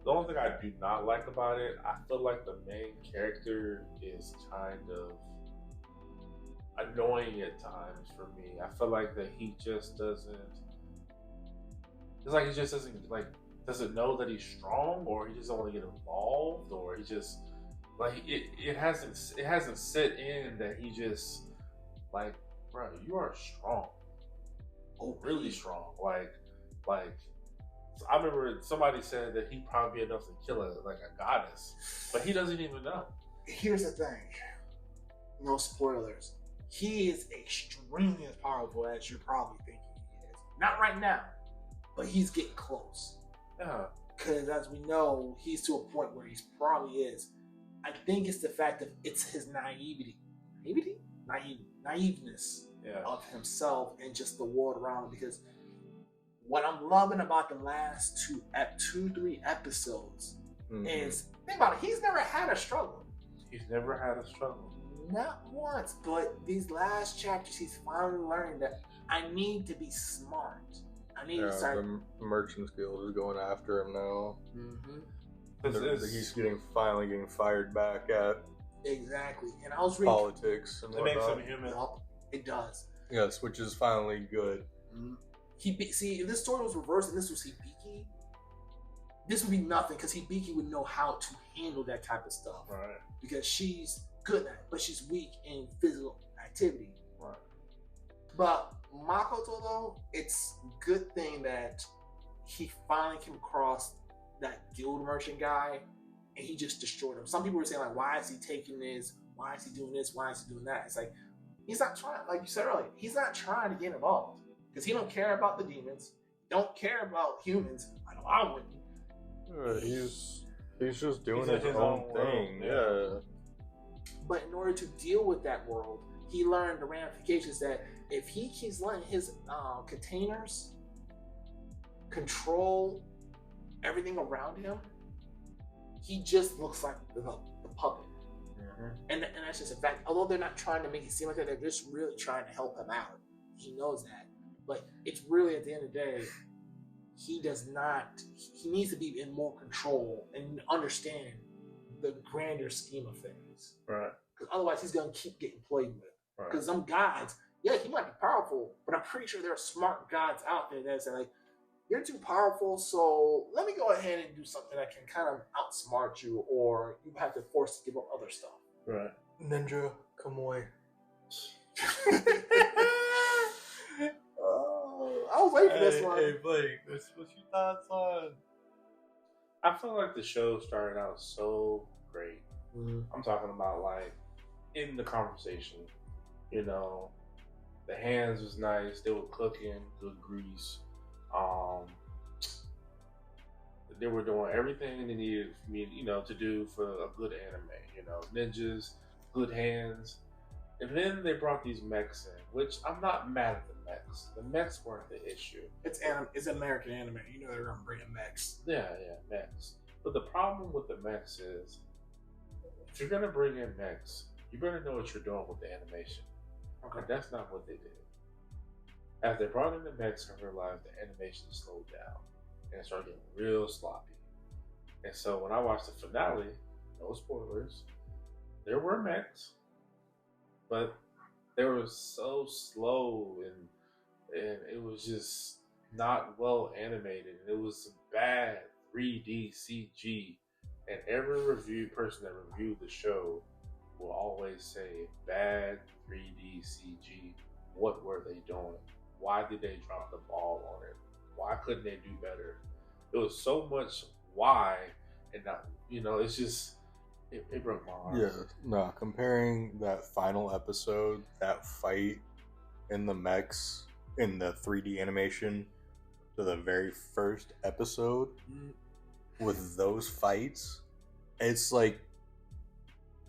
The only thing I do not like about it, I feel like the main character is kind of annoying at times for me. I feel like that he just doesn't. It's like he just doesn't know that he's strong, or he just doesn't want to get involved, or he just it hasn't set in that he just like, bro, you are strong, really strong. Like I remember somebody said that he'd probably be enough to kill a goddess, but he doesn't even know. Here's the thing, no spoilers. He is extremely as powerful as you're probably thinking he is. Not right now, but he's getting close. Yeah. Because as we know, he's to a point where he probably is I think it's the fact that it's his naiveness of himself and just the world around him. Because what I'm loving about the last 3 episodes is, think about it, he's never had a struggle. He's never had a struggle. Not once, but these last chapters, he's finally learned that I need to be smart. I need to start. The Merchants Guild is going after him now. He's finally getting fired back at. Exactly, and I was reading politics and it makes him human. It does. Yes, which is finally good. See, if this story was reversed and this was Hibiki, this would be nothing because Hibiki would know how to handle that type of stuff. Right. Because she's good at it, but she's weak in physical activity. Right. But Makoto, though, it's a good thing that he finally came across that guild merchant guy and he just destroyed him. Some people were saying, like, why is he taking this? Why is he doing this? Why is he doing that? It's like, he's not trying, like you said earlier, he's not trying to get involved because he don't care about the demons, don't care about humans. I know I wouldn't. He's just doing his own thing. Yeah. But in order to deal with that world, he learned the ramifications that if he keeps letting his containers control everything around him, he just looks like the puppet. And that's just a fact. Although they're not trying to make it seem like that, they're just really trying to help him out. He knows that. But it's really, at the end of the day, he needs to be in more control and understand the grander scheme of things. Right. Because otherwise he's going to keep getting played with. Because Right. some gods, yeah, he might be powerful, but I'm pretty sure there are smart gods out there that say, like, you're too powerful, so let me go ahead and do something that can kind of outsmart you, or you have to force to give up other stuff. Right. Ninja, come away. I was waiting for this one. Hey, Blake, what's your thoughts on? I feel like the show started out so great. I'm talking about, like, in the conversation, you know, the hands was nice. They were cooking, good grease. They were doing everything they needed for me, you know, to do for a good anime. You know, ninjas, good hands, and then they brought these mechs in, which I'm not mad at the mechs. The mechs weren't the issue. It's American anime. You know they're gonna bring in mechs. Yeah, mechs. But the problem with the mechs is, if you're gonna bring in mechs, you better know what you're doing with the animation. Okay. And that's not what they did. As they brought in the mechs, I realized the animation slowed down and it started getting real sloppy. And so when I watched the finale, no spoilers, there were mechs, but they were so slow and it was just not well animated. It was some bad 3D CG. And every person that reviewed the show will always say, bad 3D CG. What were they doing? Why did they drop the ball on it? Why couldn't they do better? It was so much why, and not, you know, it's just, it broke my heart. Yeah, no, comparing that final episode, that fight in the mechs, in the 3D animation, to the very first episode, with those fights, it's like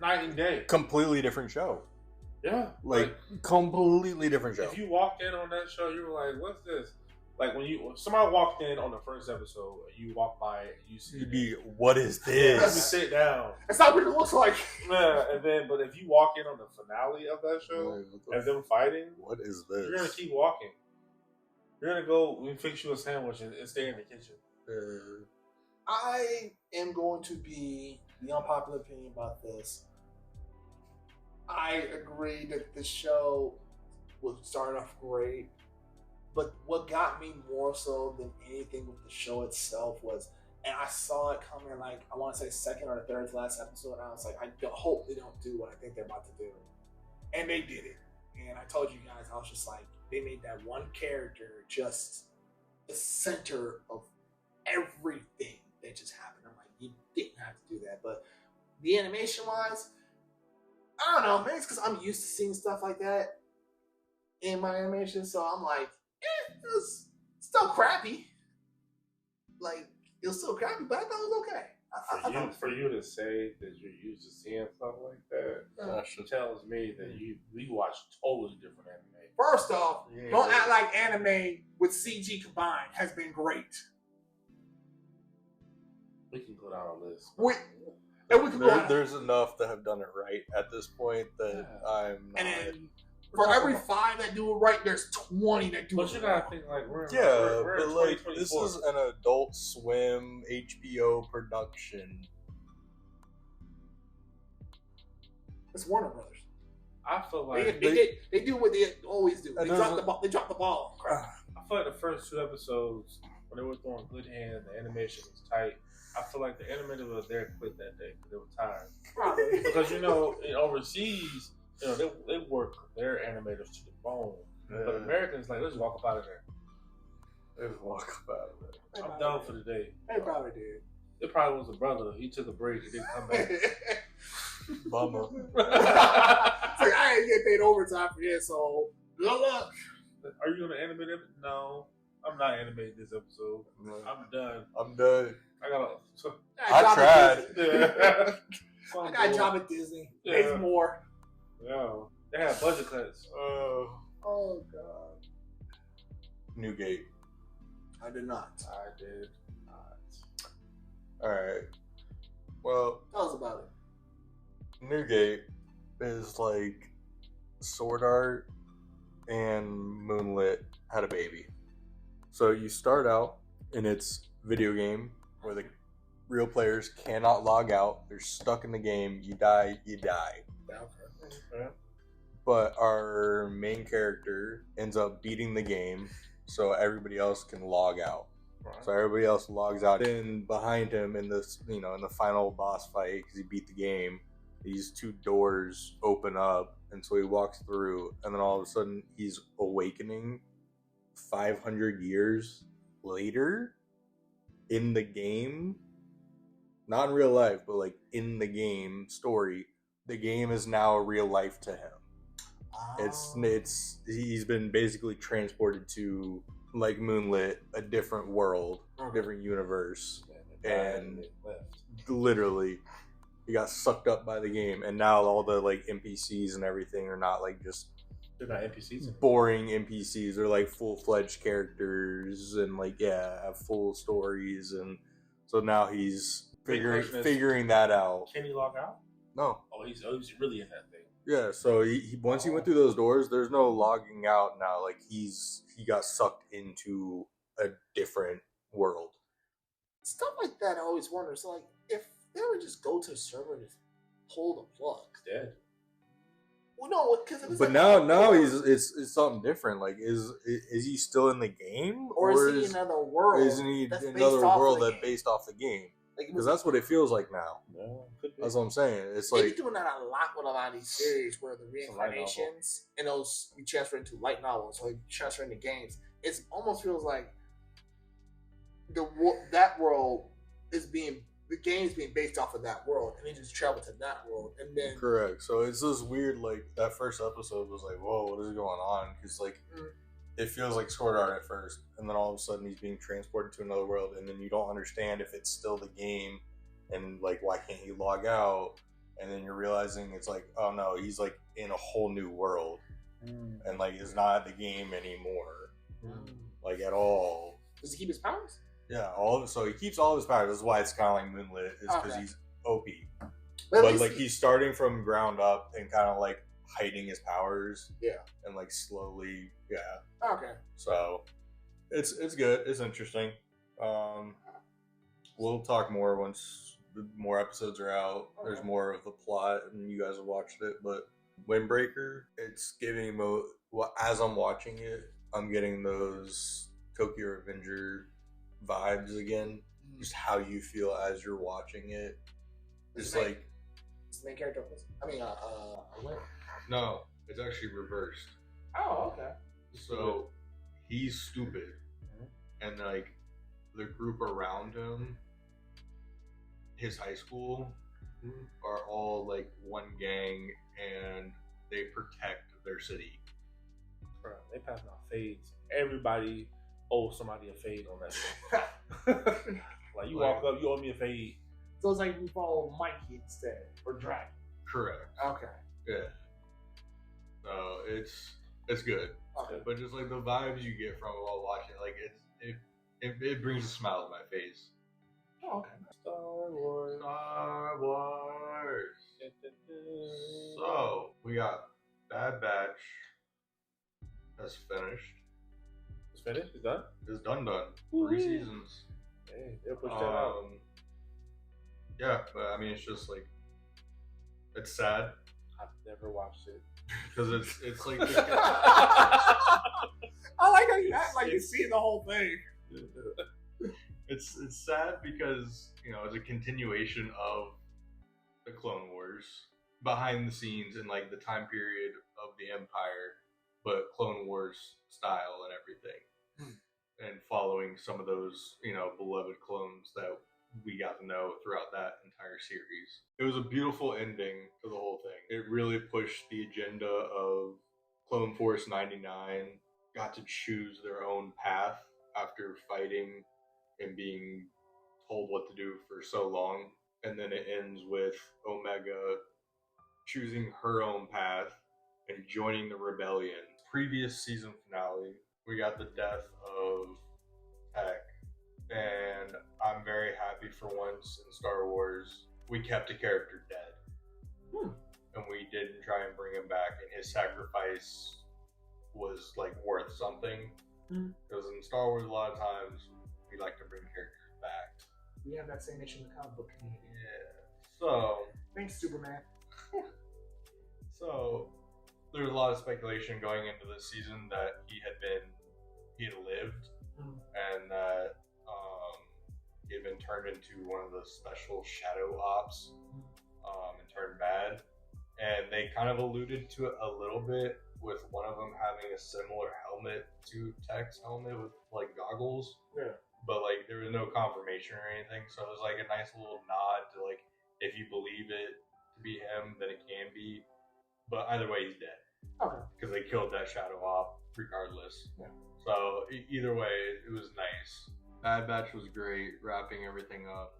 night and day. Completely different show. Yeah. Like completely different show. If you walked in on that show, you were like, what's this? Like when somebody walked in on the first episode, you walk by, you see, you'd be, what is let me this? sit down. That's not what it looks like. Yeah, and then, but if you walk in on the finale of that show and them fighting, what is this? you're gonna keep walking. You're gonna go and fix you a sandwich and stay in the kitchen. I am going to be the unpopular opinion about this. I agree that the show was starting off great, but what got me more so than anything with the show itself was, and I saw it coming, like, I want to say second or third to last episode, and I was like, I hope they don't do what I think they're about to do. And they did it. And I told you guys, I was just like, they made that one character just the center of everything that just happened. I'm like, you didn't have to do that. But the animation wise, I don't know, maybe it's because I'm used to seeing stuff like that in my animation, so I'm like, it was still crappy. Like, it was still crappy, but I thought it was okay. For you to say that you're used to seeing stuff like that, tells me that we watch totally different anime. First off, don't act like anime with CG combined has been great. We can go down a list. There's enough that have done it right at this point that I'm not. And then for every 5 that do it right, there's 20 that do it. But you gotta think like we're but in like this is an Adult Swim HBO production. It's Warner Brothers. I feel like they do what they always do. They drop the ball. They drop the ball. Crap. I feel like the first 2 episodes when they were throwing good hand, the animation was tight. I feel like the animators were there quit that day because they were tired. Probably. Because overseas, they work their animators to the bone. Yeah. But Americans like, let's walk up out of there. Let's walk up out of there. I'm done for the day. They probably did. It probably was a brother. He took a break and didn't come back. Bummer. Like, I ain't get paid overtime for this, so good luck. Are you gonna animate it? No, I'm not animating this episode. No. I'm done. I tried. Yeah. I got a job at Disney. Yeah. Maybe more. Yeah. They have budget cuts. Oh God. Newgate. I did not. All right. Well, tell us about it. Newgate is like Sword Art and Moonlit had a baby. So you start out in its video game where the real players cannot log out. They're stuck in the game. You die. Okay. But our main character ends up beating the game so everybody else can log out. Right. So everybody else logs out. Then behind him in this, in the final boss fight, because he beat the game, these 2 doors open up, and so he walks through, and then all of a sudden he's awakening 500 years later in the game. Not in real life, but like in the game story. The game is now real life to him. It's he's been basically transported to, like Moonlit, a different world, different universe, and literally he got sucked up by the game, and now all the like NPCs and everything are not like just they're not NPCs, boring NPCs. They're like full-fledged characters and like have full stories, and so now he's figuring that out. Can he log out? No. Oh, he's really in that thing. Yeah, so he once he went through those doors, there's no logging out now. Like he got sucked into a different world. Stuff like that, I always wonder. So, like, if they would just go to the server and just pull the plug, he's dead. Well, no, because but now it's something different. Like, is he still in the game, or is he in another world? Isn't he another world that's based off the game? Because that's what it feels like now. No, could be. That's what I'm saying. It's they're like doing that a lot with a lot of these series where the reincarnations and those you transfer into light novels or you transfer into games. It almost feels like that world is the game's being based off of that world, and they just travel to that world, and then correct. So it's this weird, like that first episode was like, whoa, what is going on? Because like. It feels like Sword Art at first, and then all of a sudden he's being transported to another world, and then you don't understand if it's still the game, and like why can't he log out? And then you're realizing it's like, oh no, he's like in a whole new world, and like it's not the game anymore, like at all. Does he keep his powers? Yeah, so he keeps all of his powers. That's why it's kind of like Moonlit, is because he's OP, but like he's starting from ground up and kind of like hiding his powers, and like slowly, Okay. So, it's good. It's interesting. We'll talk more once more episodes are out. Okay. There's more of the plot, and you guys have watched it. But Windbreaker, it's giving as I'm watching it, I'm getting those Tokyo Revenger vibes again. Just how you feel as you're watching it. It's like the main character. No, it's actually reversed. Oh, okay. So he's stupid, and like the group around him, his high school, are all like one gang, and they protect their city. Bro, they passing out fades. Everybody owes somebody a fade on that thing. Like you walk up, you owe me a fade. So it's like you follow Mikey instead, or Dragon. Correct. Okay. Yeah. So it's good. Okay. But just like the vibes you get from it while watching, like it brings a smile to my face. Oh, okay. Star Wars. Star Wars. So we got Bad Batch. That's finished. It's finished? It's done? It's done. Woo-hoo. 3 seasons. Hey, they'll push that out. Yeah, but I mean, it's just like it's sad I've never watched it. because it's like I like how you act like you see the whole thing. it's sad because it's a continuation of the Clone Wars behind the scenes in like the time period of the Empire, but Clone Wars style and everything, and following some of those beloved clones that we got to know throughout that entire series. It was a beautiful ending to the whole thing. It really pushed the agenda of Clone Force 99, got to choose their own path after fighting and being told what to do for so long. And then it ends with Omega choosing her own path and joining the rebellion. Previous season finale, we got the death of Tech. And I'm very happy for once in Star Wars, we kept a character dead. And we didn't try and bring him back, and his sacrifice was like worth something. Because in Star Wars, a lot of times, we like to bring characters back. We have that same issue in the comic book community. Yeah. So, Thanks, Superman. so there's a lot of speculation going into this season that he had lived, and that he had been turned into one of the special shadow ops, and turned bad. And they kind of alluded to it a little bit with one of them having a similar helmet to Tech's helmet with like goggles. Yeah. But like there was no confirmation or anything, so it was like a nice little nod to like if you believe it to be him, then it can be. But either way, he's dead. Okay. Because they killed that shadow op regardless. Yeah. So either way, it was nice. Bad Batch was great, wrapping everything up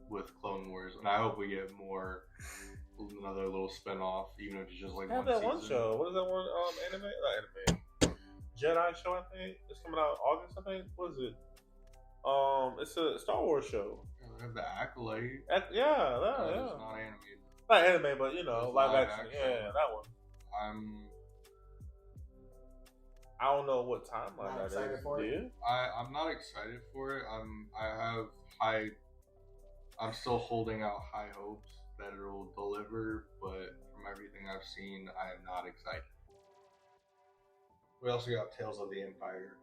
with Clone Wars, and I hope we get another little spin-off, even if it's just like I have that one show. What is that one? Anime? Jedi show, I think. It's coming out August, I think. What is it? It's a Star Wars show. They have the Acolyte. Yeah. It's not animated. Not anime, but It's live action. Yeah, that one. I don't know what timeline that excited is. for it? I'm not excited for it. I'm still holding out high hopes that it'll deliver, but from everything I've seen, I am not excited. We also got Tales of the Empire.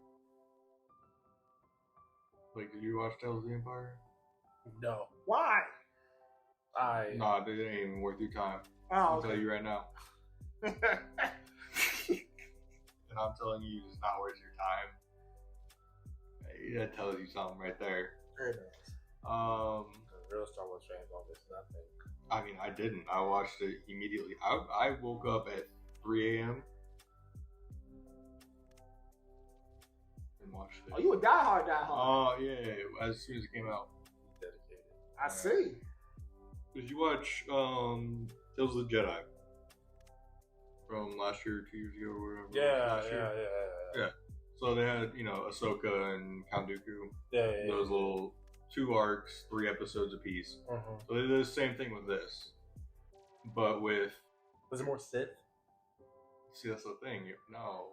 Like, did you watch Tales of the Empire? No. Why? No, it ain't even worth your time. Oh, I'll okay. tell you right now. And I'm telling you, it's not worth your time. Hey, that tells you something right there. Very nice. Real Star Wars fans on this, nothing. I mean, I didn't. I watched it immediately. I woke up at 3 a.m. and watched it. Oh, you a diehard. Oh, yeah. As soon as it came out. Dedicated. I see. Did you watch Tales of the Jedi? From last year, 2 years ago, or whatever. Yeah. So they had, Ahsoka and Count Dooku. Yeah. Those little 2 arcs, 3 episodes apiece. So they did the same thing with this, but with. Was it more Sith? See, that's the thing. No,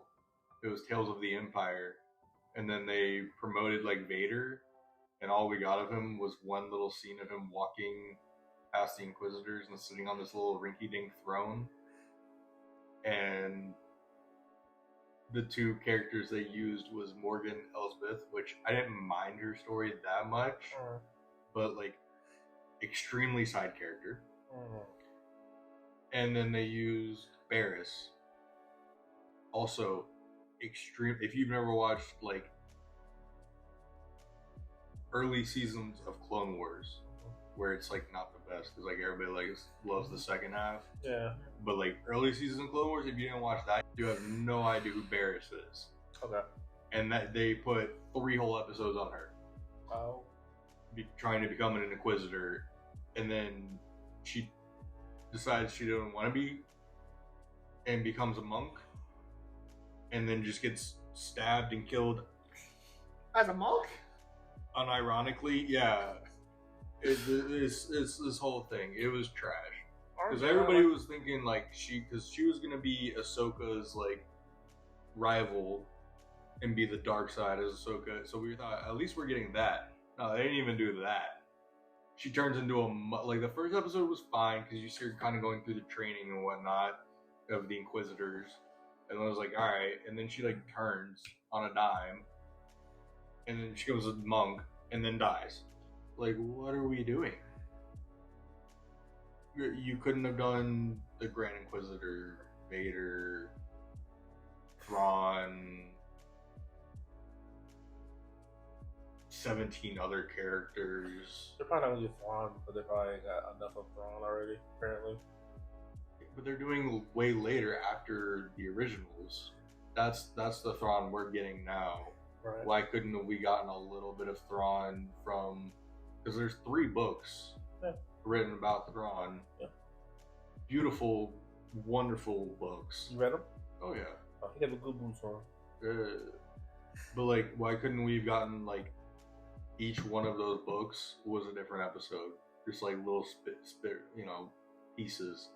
it was Tales of the Empire, and then they promoted like Vader, and all we got of him was one little scene of him walking past the Inquisitors and sitting on this little rinky-dink throne. And the 2 characters they used was Morgan Elsbeth, which I didn't mind her story that much, but like extremely side character. And then they used Barriss, also extreme. If you've never watched like early seasons of Clone Wars, where it's like not the best because like everybody like loves the second half. Yeah. But like early seasons of Clone Wars, if you didn't watch that, you have no idea who Barriss is. Okay. And that they put 3 whole episodes on her. Oh. Trying to become an Inquisitor and then she decides she doesn't want to be, and becomes a monk, and then just gets stabbed and killed. As a monk? Unironically, yeah. It's this whole thing. It was trash. Because everybody was thinking like she was gonna be Ahsoka's like rival and be the dark side as Ahsoka. So we thought at least we're getting that. No, they didn't even do that. She turns into like the first episode was fine because you see her kind of going through the training and whatnot of the Inquisitors, and I was like, all right. And then she like turns on a dime, and then she becomes a monk and then dies. Like, what are we doing? You couldn't have done the Grand Inquisitor, Vader, Thrawn, 17 other characters. They're probably not gonna get Thrawn, but they probably got enough of Thrawn already, apparently. But they're doing way later after the originals. That's the Thrawn we're getting now. Right. Why couldn't we gotten a little bit of Thrawn from? Because there's 3 books written about Thrawn. Yeah. Beautiful, wonderful books. You read them? Oh yeah. Oh, he got the good boots on. But like, why couldn't we have gotten like each one of those books was a different episode? Just like little pieces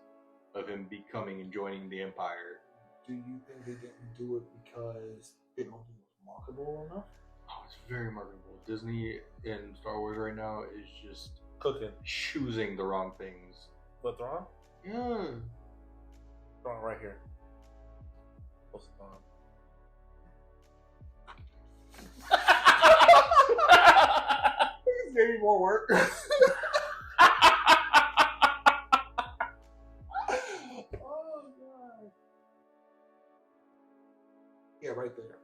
of him becoming and joining the Empire. Do you think they didn't do it because they don't think it was marketable enough? Oh, it's very marketable. Disney and Star Wars right now is just Cooking. choosing the wrong things. But Thrawn? Yeah. Thrawn right here. What's Thrawn? Maybe more work. Oh god. Yeah, right there.